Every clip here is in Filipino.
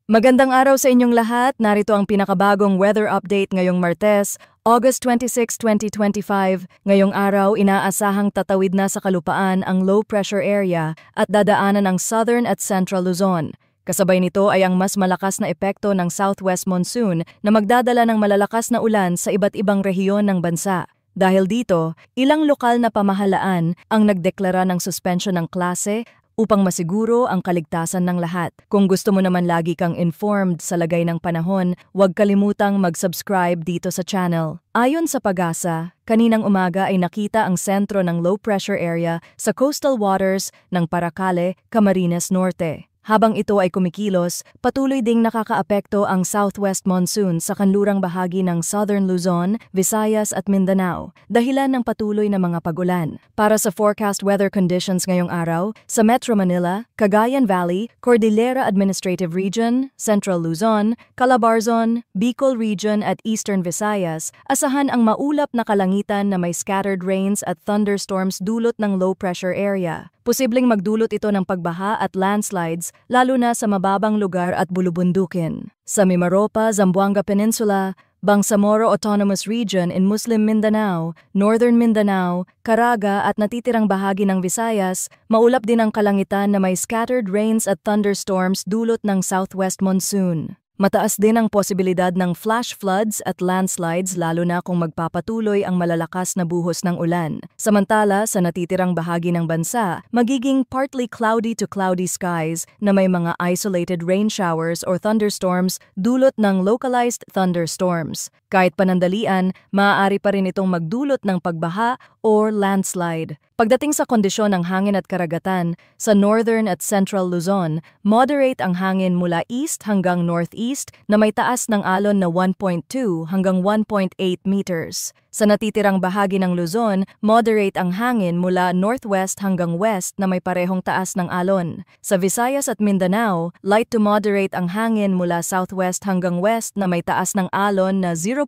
Magandang araw sa inyong lahat. Narito ang pinakabagong weather update ngayong Martes, August 26, 2025. Ngayong araw, inaasahang tatawid na sa kalupaan ang low pressure area at dadaanan ang southern at central Luzon. Kasabay nito ay ang mas malakas na epekto ng southwest monsoon na magdadala ng malalakas na ulan sa iba't ibang rehiyon ng bansa. Dahil dito, ilang lokal na pamahalaan ang nagdeklara ng suspension ng klase upang masiguro ang kaligtasan ng lahat. Kung gusto mo naman lagi kang informed sa lagay ng panahon, huwag kalimutang mag-subscribe dito sa channel. Ayon sa Pag-asa, kaninang umaga ay nakita ang sentro ng low pressure area sa coastal waters ng Paracale, Camarines Norte. Habang ito ay kumikilos, patuloy ding nakakaapekto ang southwest monsoon sa kanlurang bahagi ng southern Luzon, Visayas at Mindanao, dahilan ng patuloy na mga pag-ulan. Para sa forecast weather conditions ngayong araw, sa Metro Manila, Cagayan Valley, Cordillera Administrative Region, Central Luzon, Calabarzon, Bicol Region at Eastern Visayas, asahan ang maulap na kalangitan na may scattered rains at thunderstorms dulot ng low pressure area. Posibleng magdulot ito ng pagbaha at landslides, lalo na sa mababang lugar at bulubundukin. Sa Mimaropa, Zamboanga Peninsula, Bangsamoro Autonomous Region in Muslim Mindanao, Northern Mindanao, Caraga at natitirang bahagi ng Visayas, maulap din ang kalangitan na may scattered rains at thunderstorms dulot ng southwest monsoon. Mataas din ang posibilidad ng flash floods at landslides lalo na kung magpapatuloy ang malalakas na buhos ng ulan. Samantala, sa natitirang bahagi ng bansa, magiging partly cloudy to cloudy skies na may mga isolated rain showers or thunderstorms dulot ng localized thunderstorms. Kahit panandalian, maaari pa rin itong magdulot ng pagbaha or landslide. Pagdating sa kondisyon ng hangin at karagatan, sa northern at central Luzon, moderate ang hangin mula east hanggang northeast na may taas ng alon na 1.2 hanggang 1.8 meters. Sa natitirang bahagi ng Luzon, moderate ang hangin mula northwest hanggang west na may parehong taas ng alon. Sa Visayas at Mindanao, light to moderate ang hangin mula southwest hanggang west na may taas ng alon na 0.6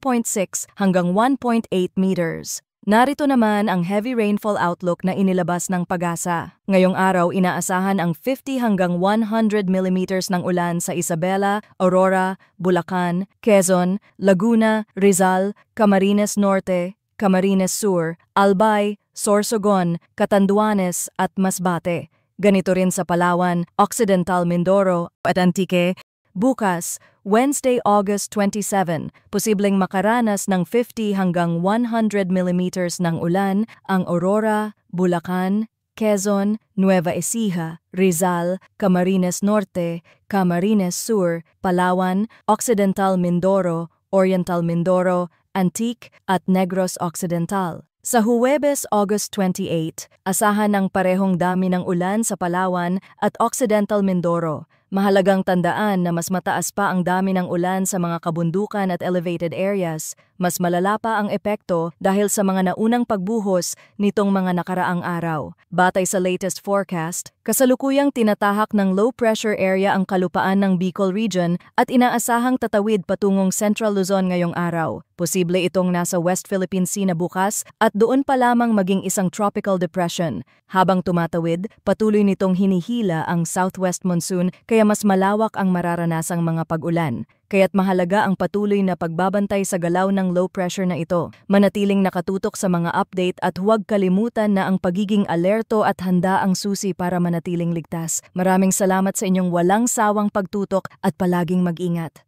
hanggang 1.8 meters. Narito naman ang heavy rainfall outlook na inilabas ng Pag-asa. Ngayong araw, inaasahan ang 50 hanggang 100 millimeters ng ulan sa Isabela, Aurora, Bulacan, Quezon, Laguna, Rizal, Camarines Norte, Camarines Sur, Albay, Sorsogon, Catanduanes at Masbate. Ganito rin sa Palawan, Occidental Mindoro at Antique. Bukas, Wednesday, August 27, posibleng makaranas ng 50 hanggang 100 millimeters ng ulan ang Aurora, Bulacan, Quezon, Nueva Ecija, Rizal, Camarines Norte, Camarines Sur, Palawan, Occidental Mindoro, Oriental Mindoro, Antique at Negros Occidental. Sa Huwebes, August 28, asahan ang parehong dami ng ulan sa Palawan at Occidental Mindoro. Mahalagang tandaan na mas mataas pa ang dami ng ulan sa mga kabundukan at elevated areas. Mas malala pa ang epekto dahil sa mga naunang pagbuhos nitong mga nakaraang araw. Batay sa latest forecast, kasalukuyang tinatahak ng low pressure area ang kalupaan ng Bicol Region at inaasahang tatawid patungong Central Luzon ngayong araw. Posible itong nasa West Philippine Sea na bukas at doon pa lamang maging isang tropical depression. Habang tumatawid, patuloy nitong hinihila ang southwest monsoon kaya mas malawak ang mararanasang mga pag-ulan. Kaya't mahalaga ang patuloy na pagbabantay sa galaw ng low pressure na ito. Manatiling nakatutok sa mga update at huwag kalimutan na ang pagiging alerto at handa ang susi para manatiling ligtas. Maraming salamat sa inyong walang sawang pagtutok at palaging mag-ingat.